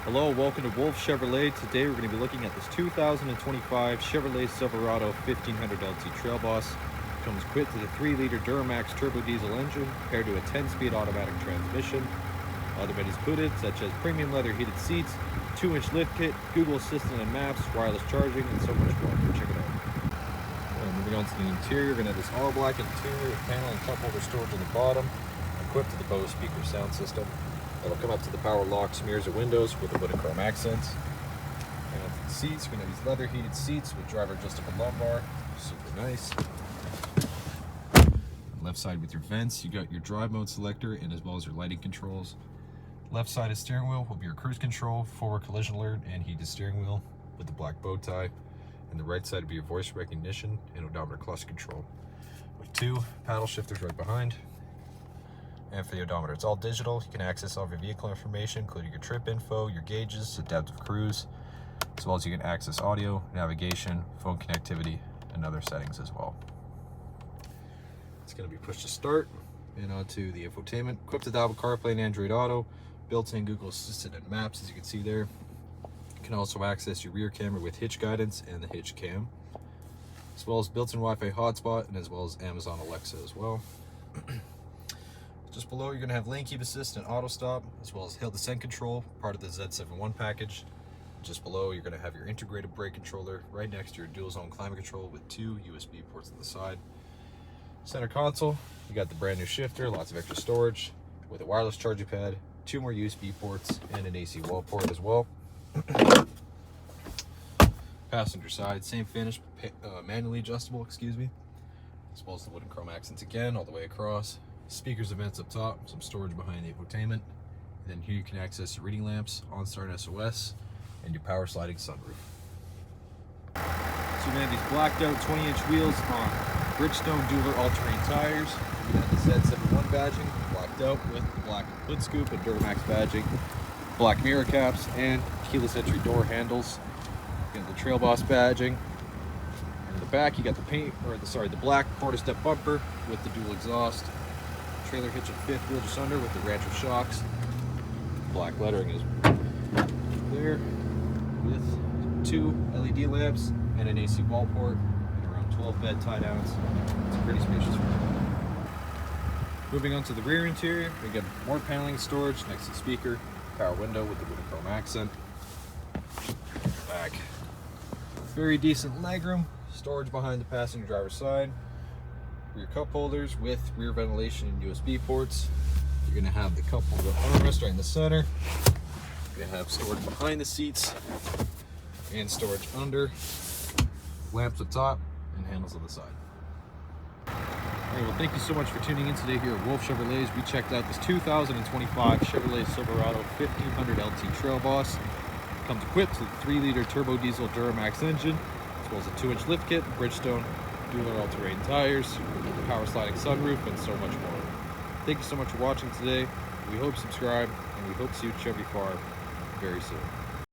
Hello, welcome to Wolfe Chevrolet. Today we're going to be looking at this 2025 Chevrolet Silverado 1500 LT Trail Boss. It comes equipped with a 3-liter Duramax turbo diesel engine paired to a 10-speed automatic transmission. Other amenities included, such as premium leather heated seats, 2-inch lift kit, Google Assistant and Maps, wireless charging, and so much more. Check it out. Moving on to the interior, we're going to have this all black interior with panel and cup holder storage on the bottom, equipped with the Bose speaker sound system. It'll come up to the power locks, mirrors, and windows with a wooden chrome accents. And for the seats, we're going to have these leather heated seats with driver adjustable lumbar. Super nice. Left side with your vents, you got your drive mode selector and as well as your lighting controls. Left side of steering wheel will be your cruise control, forward collision alert, and heated steering wheel with the black bow tie. And the right side will be your voice recognition and odometer clutch control. With 2 paddle shifters right behind. And for the odometer, it's all digital. You can access all of your vehicle information, including your trip info, your gauges, adaptive cruise, as well as you can access audio, navigation, phone connectivity, and other settings as well. It's going to be push to start and onto the infotainment. Equipped with Apple CarPlay and Android Auto, built-in Google Assistant and Maps, as you can see there. You can also access your rear camera with hitch guidance and the hitch cam, as well as built-in Wi-Fi hotspot, and as well as Amazon Alexa as well. Just below, you're going to have lane keep assist and auto stop, as well as hill descent control, part of the Z71 package. Just below, you're going to have your integrated brake controller right next to your dual zone climate control with 2 USB ports on the side. Center console, you got the brand new shifter, lots of extra storage with a wireless charging pad, 2 more USB ports, and an AC wall port as well. Passenger side, same finish, manually adjustable, as well as the wooden chrome accents again all the way across. Speakers and vents up top, some storage behind the infotainment. And then here you can access your reading lamps, OnStar and SOS, and your power sliding sunroof. So we have these blacked out 20-inch wheels on Bridgestone Dueler all-terrain tires. We have the Z71 badging, blacked out with the black hood scoop and Duramax badging, black mirror caps, and keyless entry door handles. You got the Trail Boss badging. And in the back, you got the black quarter-step bumper with the dual exhaust. Trailer hitch and fifth wheel just under with the Rancher shocks. Black lettering is there with 2 LED lamps and an AC wall port and around 12 bed tie downs. It's a pretty spacious room. Moving on to the rear interior, we get more paneling storage next to the speaker, power window with the wooden chrome accent. Back, very decent legroom, storage behind the passenger driver's side. Rear cup holders with rear ventilation and USB ports. You're going to have the cup holder armrest right in the center. You're going to have storage behind the seats and storage under. Lamps up top and handles on the side. Alright, well, thank you so much for tuning in today here at Wolfe Chevrolet. We checked out this 2025 Chevrolet Silverado 1500 LT Trail Boss. It comes equipped with a 3-liter turbo diesel Duramax engine, as well as a 2-inch lift kit, Bridgestone Dueler all-terrain tires, power sliding sunroof, and so much more. Thank you so much for watching today. We hope you subscribe, and we hope to see you at Chevy Farm very soon.